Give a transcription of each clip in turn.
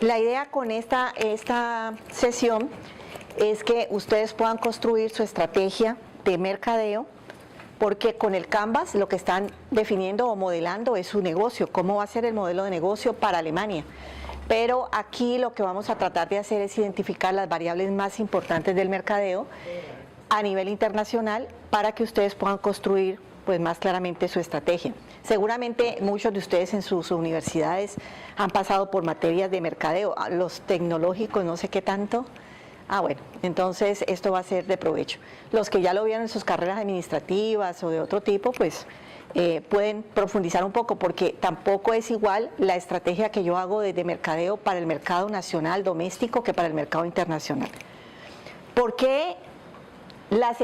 La idea con esta sesión es que ustedes puedan construir su estrategia de mercadeo, porque con el Canvas lo que están definiendo o modelando es su negocio, cómo va a ser el modelo de negocio para Alemania. Pero aquí lo que vamos a tratar de hacer es identificar las variables más importantes del mercadeo a nivel internacional para que ustedes puedan construir pues más claramente su estrategia. Seguramente muchos de ustedes en sus universidades han pasado por materias de mercadeo, los tecnológicos no sé qué tanto. Bueno, entonces esto va a ser de provecho. Los que ya lo vieron en sus carreras administrativas o de otro tipo, pues pueden profundizar un poco, porque tampoco es igual la estrategia que yo hago desde mercadeo para el mercado nacional doméstico que para el mercado internacional. ¿Por qué las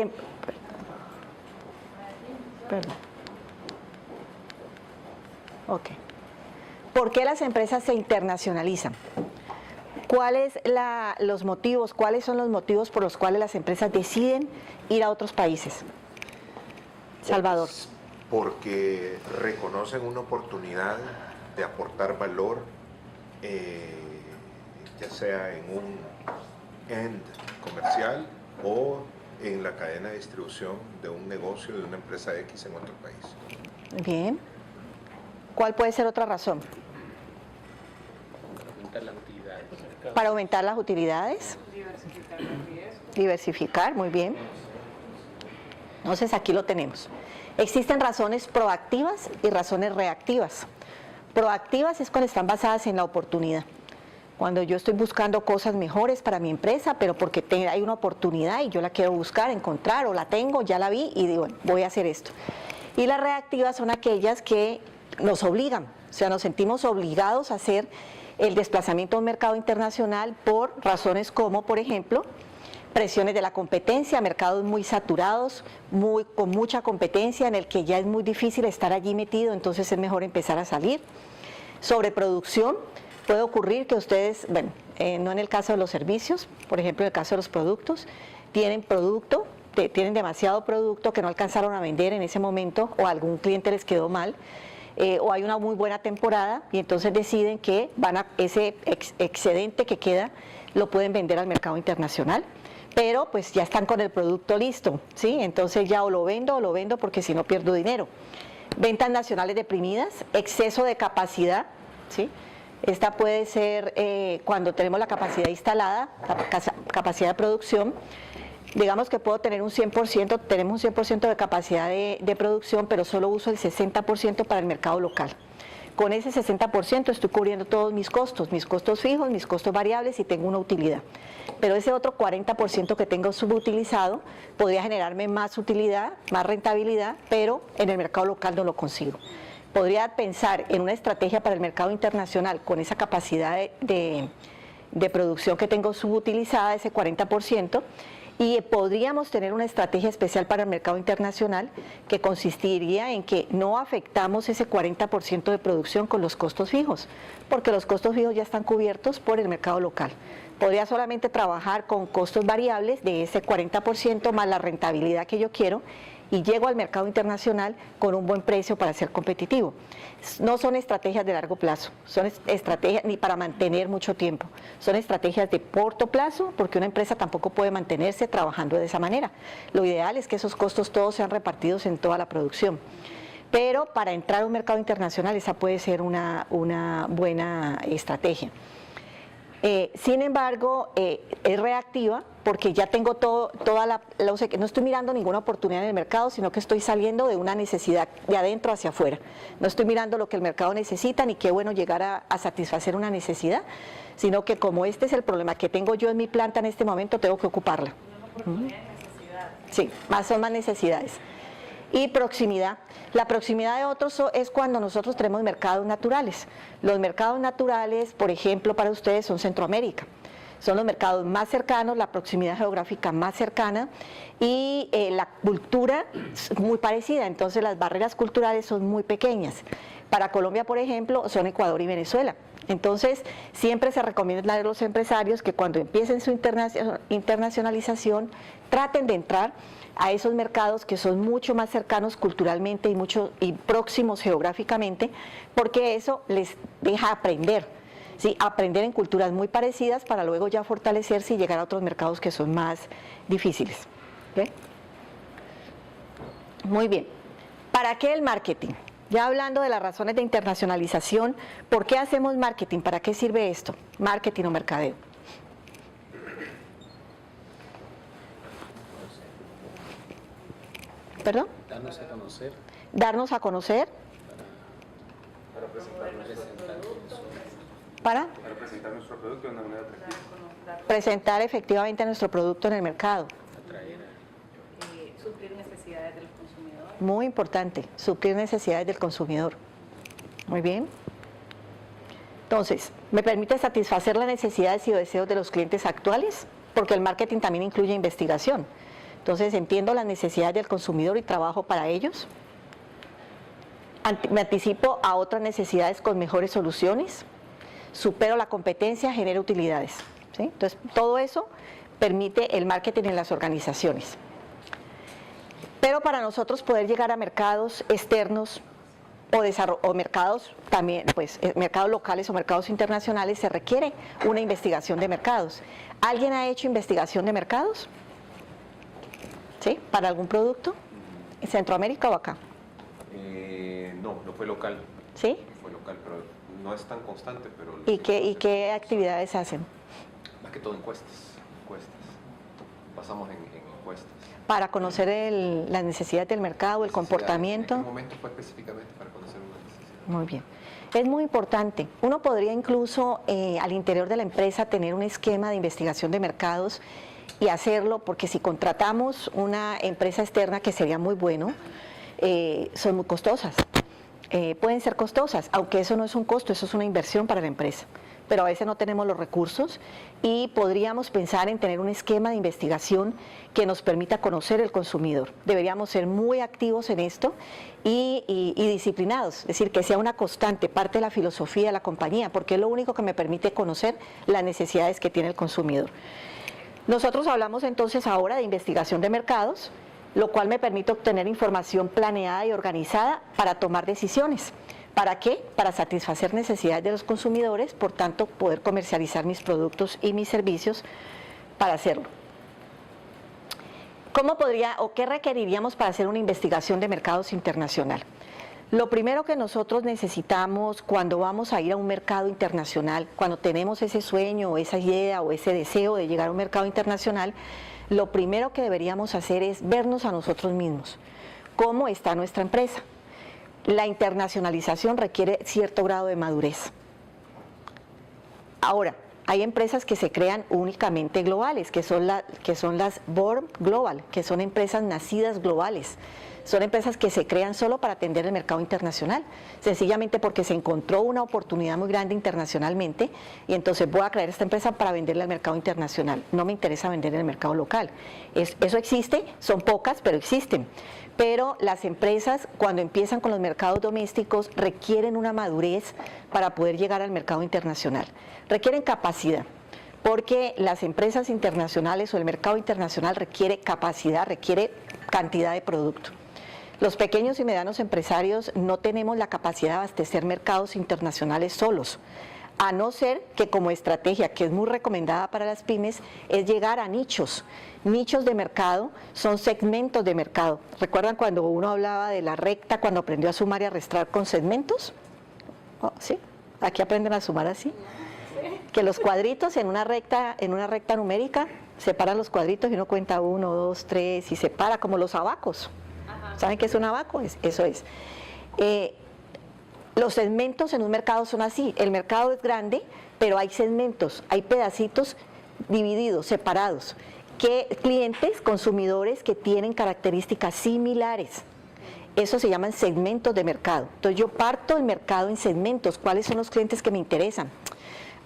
¿Por qué las empresas se internacionalizan? ¿Cuáles los motivos? ¿Cuáles son los motivos por los cuales las empresas deciden ir a otros países? Salvador. Porque reconocen una oportunidad de aportar valor, ya sea en un end comercial o en la cadena de distribución de un negocio de una empresa X en otro país. Bien. ¿Cuál puede ser otra razón? Para aumentar las utilidades. Diversificar los riesgos. Diversificar, muy bien. Entonces aquí lo tenemos. Existen razones proactivas y razones reactivas. Proactivas es cuando están basadas en la oportunidad. Cuando yo estoy buscando cosas mejores para mi empresa, pero porque hay una oportunidad y yo la quiero buscar, encontrar, o la tengo, ya la vi y digo, bueno, voy a hacer esto. Y las reactivas son aquellas que nos obligan, o sea, nos sentimos obligados a hacer el desplazamiento a un mercado internacional por razones como, por ejemplo, presiones de la competencia, mercados muy saturados, con mucha competencia en el que ya es muy difícil estar allí metido, entonces es mejor empezar a salir. Sobreproducción, puede ocurrir que ustedes, bueno, no en el caso de los servicios, por ejemplo en el caso de los productos, tienen demasiado producto que no alcanzaron a vender en ese momento o a algún cliente les quedó mal, o hay una muy buena temporada y entonces deciden que ese excedente que queda lo pueden vender al mercado internacional. Pero pues ya están con el producto listo, ¿sí? Entonces ya o lo vendo porque si no pierdo dinero. Ventas nacionales deprimidas, exceso de capacidad, ¿sí? Esta puede ser cuando tenemos la capacidad instalada, la capacidad de producción. Digamos que puedo tener tenemos un 100% de capacidad de producción, pero solo uso el 60% para el mercado local. Con ese 60% estoy cubriendo todos mis costos fijos, mis costos variables y tengo una utilidad. Pero ese otro 40% que tengo subutilizado podría generarme más utilidad, más rentabilidad, pero en el mercado local no lo consigo. Podría pensar en una estrategia para el mercado internacional con esa capacidad de producción que tengo subutilizada, ese 40%, y podríamos tener una estrategia especial para el mercado internacional que consistiría en que no afectamos ese 40% de producción con los costos fijos, porque los costos fijos ya están cubiertos por el mercado local. Podría solamente trabajar con costos variables de ese 40% más la rentabilidad que yo quiero y llego al mercado internacional con un buen precio para ser competitivo. No son estrategias de largo plazo, son estrategias ni para mantener mucho tiempo, son estrategias de corto plazo porque una empresa tampoco puede mantenerse trabajando de esa manera. Lo ideal es que esos costos todos sean repartidos en toda la producción. Pero para entrar a un mercado internacional esa puede ser una buena estrategia. Sin embargo, es reactiva porque ya tengo no estoy mirando ninguna oportunidad en el mercado, sino que estoy saliendo de una necesidad de adentro hacia afuera. No estoy mirando lo que el mercado necesita, ni qué bueno llegar a satisfacer una necesidad, sino que como este es el problema que tengo yo en mi planta en este momento, tengo que ocuparla. Sí, son más necesidades. Y proximidad. La proximidad de otros es cuando nosotros tenemos mercados naturales. Los mercados naturales, por ejemplo, para ustedes son Centroamérica. Son los mercados más cercanos, la proximidad geográfica más cercana y la cultura es muy parecida, entonces las barreras culturales son muy pequeñas. Para Colombia, por ejemplo, son Ecuador y Venezuela. Entonces, siempre se recomienda a los empresarios que cuando empiecen su internacionalización, traten de entrar a esos mercados que son mucho más cercanos culturalmente y próximos geográficamente, porque eso les deja aprender. ¿sí? Aprender en culturas muy parecidas para luego ya fortalecerse y llegar a otros mercados que son más difíciles. ¿Okay? Muy bien. ¿Para qué el marketing? Ya hablando de las razones de internacionalización, ¿por qué hacemos marketing? ¿Para qué sirve esto? Marketing o mercadeo. ¿Perdón? Darnos a conocer. Darnos a conocer. Para presentar nuestro producto de una manera atractiva. Presentar efectivamente nuestro producto en el mercado. Suplir necesidades del consumidor. Muy importante, suplir necesidades del consumidor. Muy bien. Entonces, ¿me permite satisfacer las necesidades y deseos de los clientes actuales? Porque el marketing también incluye investigación. Entonces, entiendo las necesidades del consumidor y trabajo para ellos. Me anticipo a otras necesidades con mejores soluciones. Supero la competencia, genero utilidades. ¿Sí? Entonces, todo eso permite el marketing en las organizaciones. Pero para nosotros poder llegar a mercados externos o mercados también, pues mercados locales o mercados internacionales, se requiere una investigación de mercados. ¿Alguien ha hecho investigación de mercados? ¿Sí? ¿Para algún producto? ¿En Centroamérica o acá? No fue local. ¿Sí? Fue local, pero no es tan constante. Pero ¿Y qué actividades hacen? Más que todo encuestas. Basamos en encuestas. Para conocer las necesidades del mercado, el comportamiento. ¿En qué momento fue específicamente para conocer una necesidad? Muy bien. Es muy importante. Uno podría incluso al interior de la empresa tener un esquema de investigación de mercados y hacerlo, porque si contratamos una empresa externa, que sería muy bueno, son muy costosas. Pueden ser costosas, aunque eso no es un costo, eso es una inversión para la empresa. Pero a veces no tenemos los recursos y podríamos pensar en tener un esquema de investigación que nos permita conocer el consumidor. Deberíamos ser muy activos en esto y disciplinados, es decir, que sea una constante parte de la filosofía de la compañía, porque es lo único que me permite conocer las necesidades que tiene el consumidor. Nosotros hablamos entonces ahora de investigación de mercados, lo cual me permite obtener información planeada y organizada para tomar decisiones. ¿Para qué? Para satisfacer necesidades de los consumidores, por tanto, poder comercializar mis productos y mis servicios para hacerlo. ¿Cómo podría o qué requeriríamos para hacer una investigación de mercados internacional? Lo primero que nosotros necesitamos cuando vamos a ir a un mercado internacional, cuando tenemos ese sueño o esa idea o ese deseo de llegar a un mercado internacional, lo primero que deberíamos hacer es vernos a nosotros mismos. ¿Cómo está nuestra empresa? La internacionalización requiere cierto grado de madurez. Ahora, hay empresas que se crean únicamente globales, que son las Born Global, que son empresas nacidas globales. Son empresas que se crean solo para atender el mercado internacional, sencillamente porque se encontró una oportunidad muy grande internacionalmente y entonces voy a crear esta empresa para venderle al mercado internacional. No me interesa vender en el mercado local. Eso existe, son pocas, pero existen. Pero las empresas, cuando empiezan con los mercados domésticos, requieren una madurez para poder llegar al mercado internacional. Requieren capacidad, porque las empresas internacionales o el mercado internacional requiere capacidad, requiere cantidad de producto. Los pequeños y medianos empresarios no tenemos la capacidad de abastecer mercados internacionales solos, a no ser que como estrategia, que es muy recomendada para las pymes, es llegar a nichos. Nichos de mercado son segmentos de mercado. ¿Recuerdan cuando uno hablaba de la recta, cuando aprendió a sumar y a restar con segmentos? Oh, ¿sí? Aquí aprenden a sumar así. Que los cuadritos en una recta numérica, separan los cuadritos y uno cuenta 1, 2, 3 y separa como los abacos. ¿Saben qué es un abaco? Eso es. Los segmentos en un mercado son así. El mercado es grande, pero hay segmentos, hay pedacitos divididos, separados. Clientes, consumidores que tienen características similares. Eso se llaman segmentos de mercado. Entonces yo parto el mercado en segmentos. ¿Cuáles son los clientes que me interesan?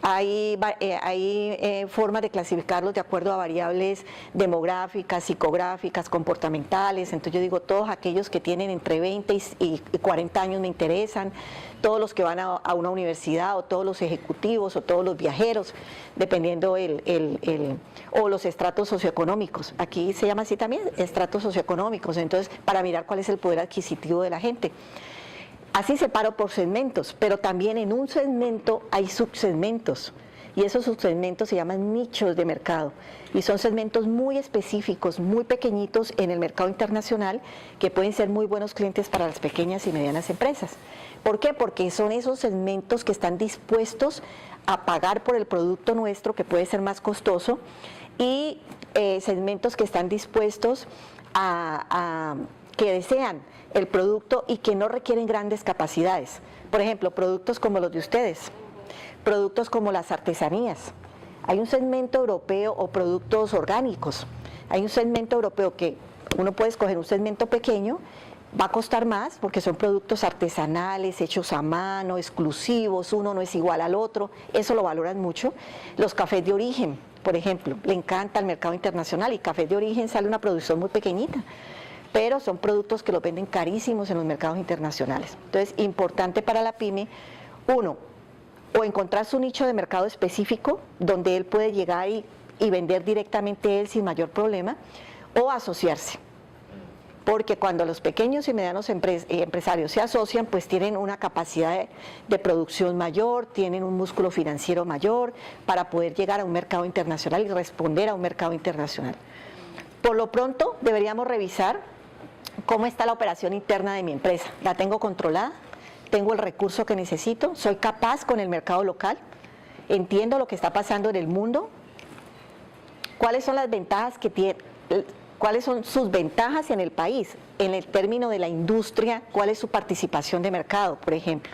Hay formas de clasificarlos de acuerdo a variables demográficas, psicográficas, comportamentales. Entonces yo digo, todos aquellos que tienen entre 20 y 40 años me interesan, todos los que van a una universidad, o todos los ejecutivos, o todos los viajeros, dependiendo o los estratos socioeconómicos. Aquí se llama así también, estratos socioeconómicos. Entonces, para mirar cuál es el poder adquisitivo de la gente. Así separo por segmentos, pero también en un segmento hay subsegmentos. Y esos subsegmentos se llaman nichos de mercado. Y son segmentos muy específicos, muy pequeñitos en el mercado internacional, que pueden ser muy buenos clientes para las pequeñas y medianas empresas. ¿Por qué? Porque son esos segmentos que están dispuestos a pagar por el producto nuestro, que puede ser más costoso, y segmentos que están dispuestos que desean el producto y que no requieren grandes capacidades. Por ejemplo, productos como los de ustedes, productos como las artesanías. Hay un segmento europeo o productos orgánicos. Hay un segmento europeo que uno puede escoger un segmento pequeño, va a costar más porque son productos artesanales, hechos a mano, exclusivos, uno no es igual al otro, eso lo valoran mucho. Los cafés de origen, por ejemplo, le encanta el mercado internacional y cafés de origen sale una producción muy pequeñita, pero son productos que los venden carísimos en los mercados internacionales. Entonces, importante para la pyme, uno, o encontrar su nicho de mercado específico donde él puede llegar y vender directamente él sin mayor problema, o asociarse. Porque cuando los pequeños y medianos empresarios se asocian, pues tienen una capacidad de producción mayor, tienen un músculo financiero mayor para poder llegar a un mercado internacional y responder a un mercado internacional. Por lo pronto, deberíamos revisar cómo está la operación interna de mi empresa. ¿La tengo controlada? ¿Tengo el recurso que necesito? ¿Soy capaz con el mercado local? ¿Entiendo lo que está pasando en el mundo? ¿Cuáles son las ventajas que tiene? ¿Cuáles son sus ventajas en el país? En el término de la industria, ¿cuál es su participación de mercado, por ejemplo?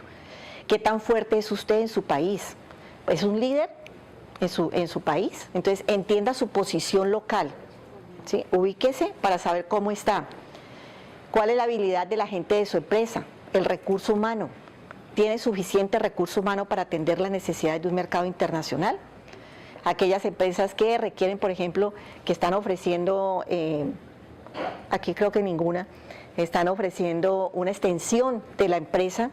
¿Qué tan fuerte es usted en su país? ¿Es un líder en su país? Entonces, entienda su posición local, ¿sí? Ubíquese para saber cómo está. ¿Cuál es la habilidad de la gente de su empresa? El recurso humano. ¿Tiene suficiente recurso humano para atender las necesidades de un mercado internacional? Aquellas empresas que requieren, por ejemplo, que están ofreciendo, aquí creo que ninguna, están ofreciendo una extensión de la empresa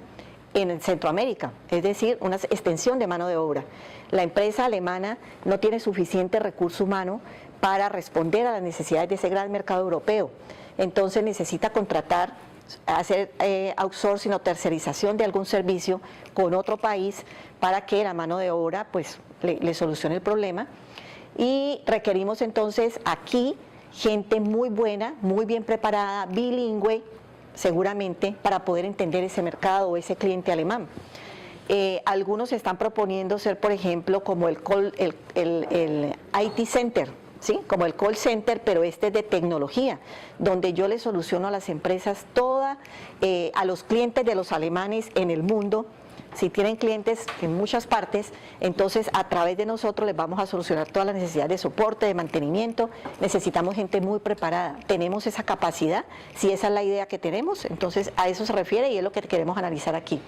en Centroamérica, es decir, una extensión de mano de obra. La empresa alemana no tiene suficiente recurso humano para responder a las necesidades de ese gran mercado europeo, entonces necesita contratar, hacer outsourcing o tercerización de algún servicio con otro país para que la mano de obra pues le solucione el problema, y requerimos entonces aquí gente muy buena, muy bien preparada, bilingüe seguramente, para poder entender ese mercado o ese cliente alemán. Algunos están proponiendo ser, por ejemplo, como el IT Center, ¿sí? Como el call center, pero este es de tecnología, donde yo le soluciono a las empresas a los clientes de los alemanes en el mundo. Si tienen clientes en muchas partes, entonces a través de nosotros les vamos a solucionar todas las necesidades de soporte, de mantenimiento. Necesitamos gente muy preparada, tenemos esa capacidad, si esa es la idea que tenemos, entonces a eso se refiere y es lo que queremos analizar aquí.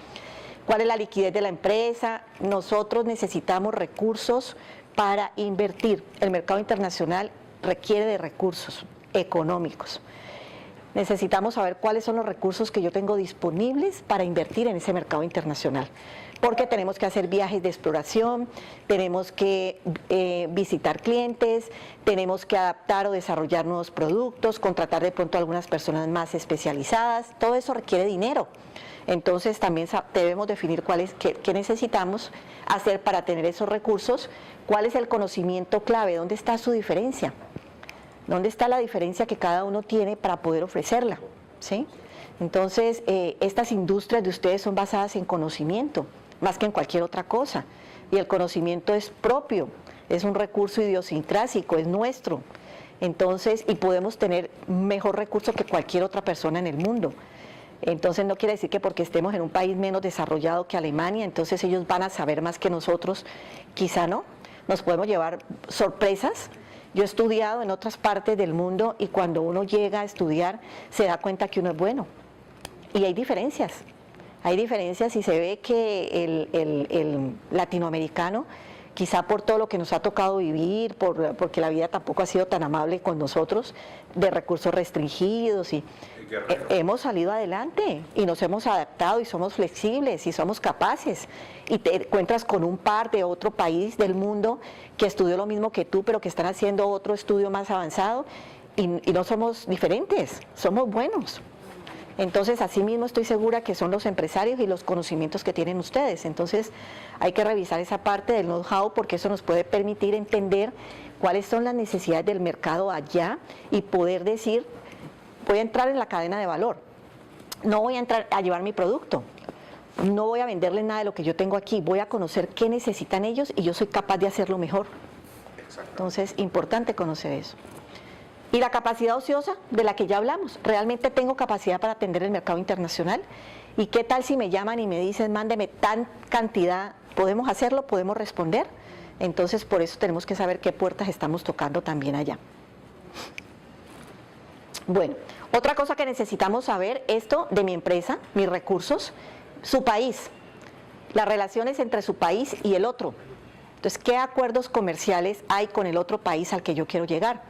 ¿Cuál es la liquidez de la empresa? Nosotros necesitamos recursos para invertir. El mercado internacional requiere de recursos económicos. Necesitamos saber cuáles son los recursos que yo tengo disponibles para invertir en ese mercado internacional, porque tenemos que hacer viajes de exploración, tenemos que visitar clientes, tenemos que adaptar o desarrollar nuevos productos, contratar de pronto a algunas personas más especializadas, todo eso requiere dinero. Entonces también debemos definir qué necesitamos hacer para tener esos recursos, cuál es el conocimiento clave, dónde está su diferencia. ¿Dónde está la diferencia que cada uno tiene para poder ofrecerla? ¿Sí? Entonces, estas industrias de ustedes son basadas en conocimiento, más que en cualquier otra cosa. Y el conocimiento es propio, es un recurso idiosincrásico, es nuestro. Entonces, y podemos tener mejor recurso que cualquier otra persona en el mundo. Entonces, no quiere decir que porque estemos en un país menos desarrollado que Alemania, entonces ellos van a saber más que nosotros. Quizá no, nos podemos llevar sorpresas. Yo he estudiado en otras partes del mundo y cuando uno llega a estudiar se da cuenta que uno es bueno. Y hay diferencias y se ve que el latinoamericano, quizá por todo lo que nos ha tocado vivir, porque la vida tampoco ha sido tan amable con nosotros, de recursos restringidos, y hemos salido adelante y nos hemos adaptado y somos flexibles y somos capaces, y te encuentras con un par de otro país del mundo que estudió lo mismo que tú, pero que están haciendo otro estudio más avanzado, y no somos diferentes, somos buenos. Entonces, asimismo estoy segura que son los empresarios y los conocimientos que tienen ustedes. Entonces, hay que revisar esa parte del know-how porque eso nos puede permitir entender cuáles son las necesidades del mercado allá y poder decir, voy a entrar en la cadena de valor. No voy a entrar a llevar mi producto. No voy a venderles nada de lo que yo tengo aquí. Voy a conocer qué necesitan ellos y yo soy capaz de hacerlo mejor. Entonces, importante conocer eso. Y la capacidad ociosa de la que ya hablamos, ¿realmente tengo capacidad para atender el mercado internacional? ¿Y qué tal si me llaman y me dicen, mándeme tan cantidad, podemos hacerlo, podemos responder? Entonces, por eso tenemos que saber qué puertas estamos tocando también allá. Bueno, otra cosa que necesitamos saber, esto de mi empresa, mis recursos, su país, las relaciones entre su país y el otro. Entonces, ¿qué acuerdos comerciales hay con el otro país al que yo quiero llegar?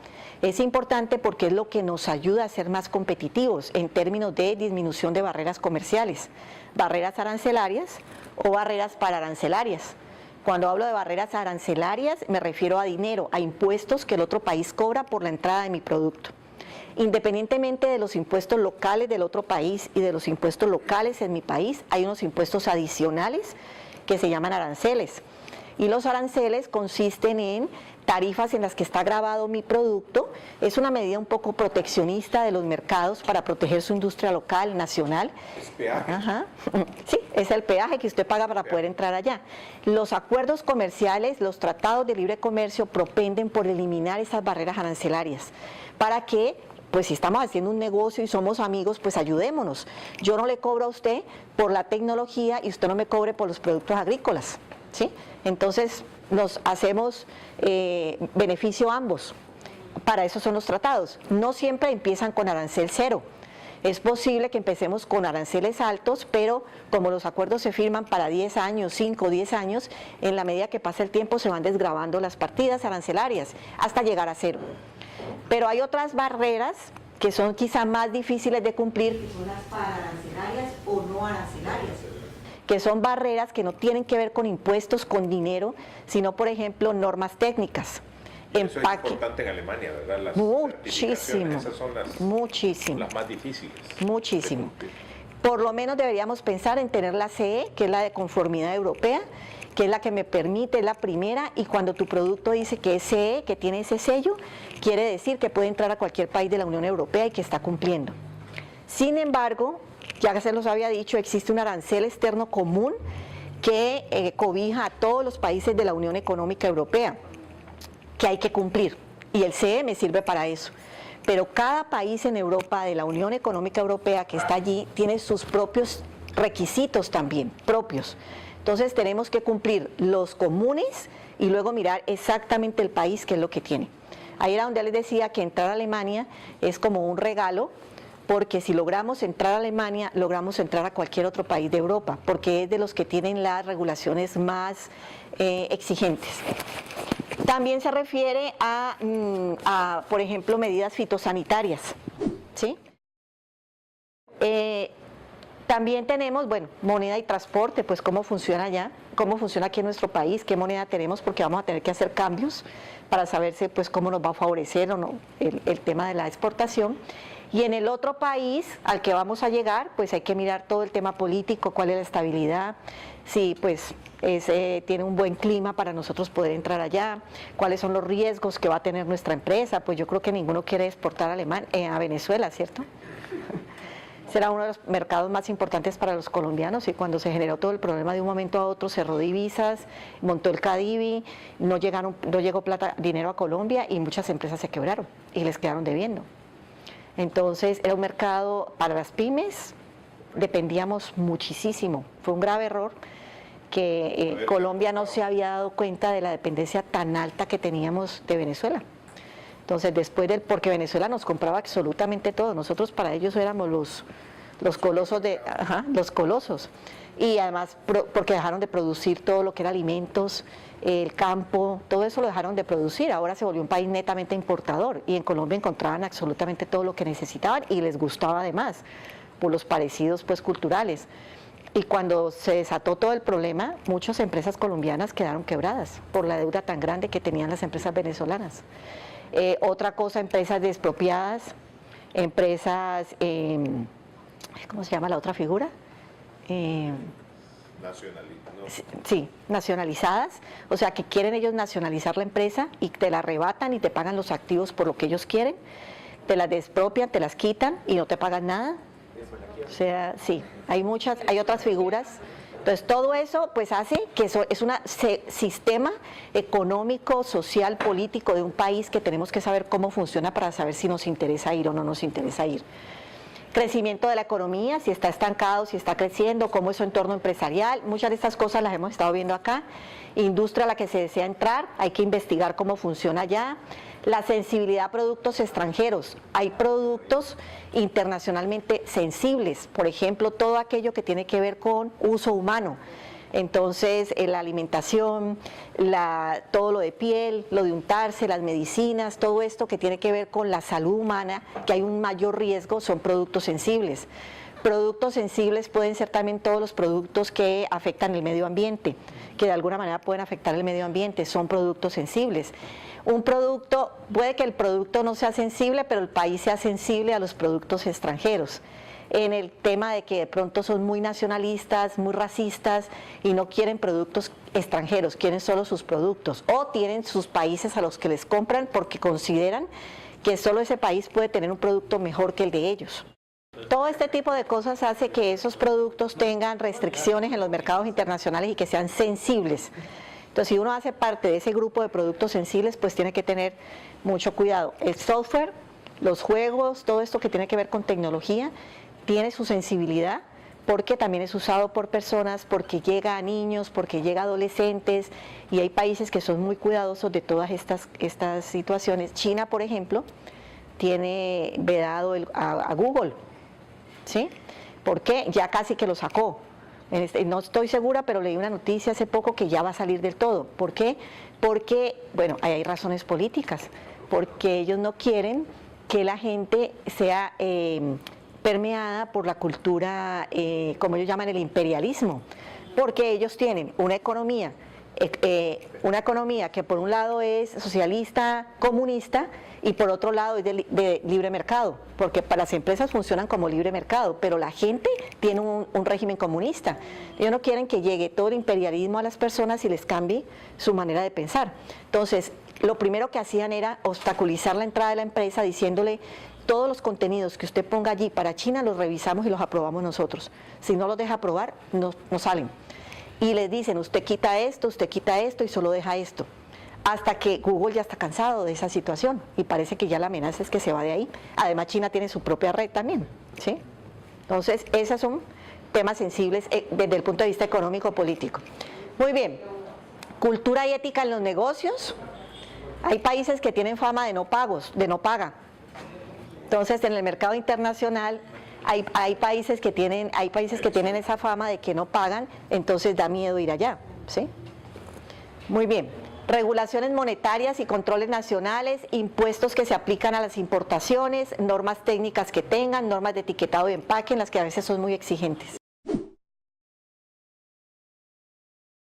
Es importante porque es lo que nos ayuda a ser más competitivos en términos de disminución de barreras comerciales, barreras arancelarias o barreras pararancelarias. Cuando hablo de barreras arancelarias me refiero a dinero, a impuestos que el otro país cobra por la entrada de mi producto. Independientemente de los impuestos locales del otro país y de los impuestos locales en mi país, hay unos impuestos adicionales que se llaman aranceles. Y los aranceles consisten en tarifas en las que está grabado mi producto. Es una medida un poco proteccionista de los mercados para proteger su industria local, nacional. Es peaje. Ajá. Sí, es el peaje que usted paga para poder entrar allá. Los acuerdos comerciales, los tratados de libre comercio propenden por eliminar esas barreras arancelarias para que, pues si estamos haciendo un negocio y somos amigos, pues ayudémonos. Yo no le cobro a usted por la tecnología y usted no me cobre por los productos agrícolas, ¿sí? Entonces nos hacemos beneficio a ambos. Para eso son los tratados. No siempre empiezan con arancel cero. Es posible que empecemos con aranceles altos, pero como los acuerdos se firman para 10 años, 5 o 10 años, en la medida que pasa el tiempo se van desgravando las partidas arancelarias hasta llegar a cero. Pero hay otras barreras que son quizá más difíciles de cumplir, que son las pararancelarias o no arancelarias, que son barreras que no tienen que ver con impuestos, con dinero, sino por ejemplo normas técnicas. Eso es importante en Alemania, ¿verdad? Las muchísimo, esas son muchísimo, las más difíciles. Muchísimo. Por lo menos deberíamos pensar en tener la CE, que es la de conformidad europea, que es la que me permite, la primera, y cuando tu producto dice que es CE, que tiene ese sello, quiere decir que puede entrar a cualquier país de la Unión Europea y que está cumpliendo. Sin embargo, ya que se los había dicho, existe un arancel externo común que cobija a todos los países de la Unión Económica Europea, que hay que cumplir, y el CE me sirve para eso. Pero cada país en Europa de la Unión Económica Europea que está allí tiene sus propios requisitos también, propios. Entonces tenemos que cumplir los comunes y luego mirar exactamente el país qué es lo que tiene. Ahí era donde les decía que entrar a Alemania es como un regalo, porque si logramos entrar a Alemania, logramos entrar a cualquier otro país de Europa, porque es de los que tienen las regulaciones más exigentes. También se refiere a, por ejemplo, medidas fitosanitarias, ¿sí? También tenemos, bueno, moneda y transporte, pues cómo funciona allá, cómo funciona aquí en nuestro país, qué moneda tenemos, porque vamos a tener que hacer cambios para saberse pues cómo nos va a favorecer o no el tema de la exportación. Y en el otro país al que vamos a llegar, pues hay que mirar todo el tema político, cuál es la estabilidad, si pues tiene un buen clima para nosotros poder entrar allá, cuáles son los riesgos que va a tener nuestra empresa, pues yo creo que ninguno quiere exportar a Venezuela, ¿cierto? Será uno de los mercados más importantes para los colombianos y cuando se generó todo el problema de un momento a otro cerró divisas, montó el Cadivi, no llegó dinero a Colombia y muchas empresas se quebraron y les quedaron debiendo. Entonces era un mercado para las pymes, dependíamos muchísimo, fue un grave error que Colombia no se había dado cuenta de la dependencia tan alta que teníamos de Venezuela. Entonces después porque Venezuela nos compraba absolutamente todo, nosotros para ellos éramos los colosos los colosos, y además porque dejaron de producir todo lo que era alimentos, el campo, todo eso lo dejaron de producir, ahora se volvió un país netamente importador y en Colombia encontraban absolutamente todo lo que necesitaban y les gustaba además, por los parecidos pues culturales. Y cuando se desató todo el problema, muchas empresas colombianas quedaron quebradas por la deuda tan grande que tenían las empresas venezolanas. Otra cosa, empresas despropiadas, empresas ¿cómo se llama la otra figura? Sí, nacionalizadas, o sea que quieren ellos nacionalizar la empresa y te la arrebatan y te pagan los activos por lo que ellos quieren, te las despropian, te las quitan y no te pagan nada. O sea, sí, hay otras figuras. Entonces todo eso pues hace que eso es un sistema económico, social, político de un país que tenemos que saber cómo funciona para saber si nos interesa ir o no nos interesa ir. Crecimiento de la economía, si está estancado, si está creciendo, cómo es su entorno empresarial, muchas de estas cosas las hemos estado viendo acá. Industria a la que se desea entrar, hay que investigar cómo funciona allá. La sensibilidad a productos extranjeros, hay productos internacionalmente sensibles, por ejemplo, todo aquello que tiene que ver con uso humano. Entonces, la alimentación, todo lo de piel, lo de untarse, las medicinas, todo esto que tiene que ver con la salud humana, que hay un mayor riesgo, son productos sensibles. Productos sensibles pueden ser también todos los productos que afectan el medio ambiente, que de alguna manera pueden afectar el medio ambiente, son productos sensibles. Un producto, puede que el producto no sea sensible, pero el país sea sensible a los productos extranjeros. En el tema de que de pronto son muy nacionalistas, muy racistas y no quieren productos extranjeros, quieren solo sus productos o tienen sus países a los que les compran porque consideran que solo ese país puede tener un producto mejor que el de ellos. Todo este tipo de cosas hace que esos productos tengan restricciones en los mercados internacionales y que sean sensibles. Entonces, si uno hace parte de ese grupo de productos sensibles, pues tiene que tener mucho cuidado. El software, los juegos, todo esto que tiene que ver con tecnología, tiene su sensibilidad porque también es usado por personas, porque llega a niños, porque llega a adolescentes y hay países que son muy cuidadosos de todas estas situaciones. China, por ejemplo, tiene vedado a Google, ¿sí? Porque ya casi que lo sacó. No estoy segura, pero leí una noticia hace poco que ya va a salir del todo. ¿Por qué? Porque, bueno, hay razones políticas, porque ellos no quieren que la gente sea permeada por la cultura, como ellos llaman el imperialismo, porque ellos tienen una economía que por un lado es socialista, comunista, y por otro lado es de libre mercado, porque para las empresas funcionan como libre mercado, pero la gente tiene un régimen comunista. Ellos no quieren que llegue todo el imperialismo a las personas y les cambie su manera de pensar. Entonces, lo primero que hacían era obstaculizar la entrada de la empresa diciéndole: todos los contenidos que usted ponga allí para China los revisamos y los aprobamos nosotros. Si no los deja aprobar, no salen. Y les dicen: usted quita esto y solo deja esto. Hasta que Google ya está cansado de esa situación y parece que ya la amenaza es que se va de ahí. Además, China tiene su propia red también, ¿sí? Entonces, esos son temas sensibles desde el punto de vista económico-político. Muy bien, cultura y ética en los negocios. Hay países que tienen fama de no paga. Entonces, en el mercado internacional hay países que tienen esa fama de que no pagan, entonces da miedo ir allá, ¿sí? Muy bien. Regulaciones monetarias y controles nacionales, impuestos que se aplican a las importaciones, normas técnicas que tengan, normas de etiquetado y empaque en las que a veces son muy exigentes.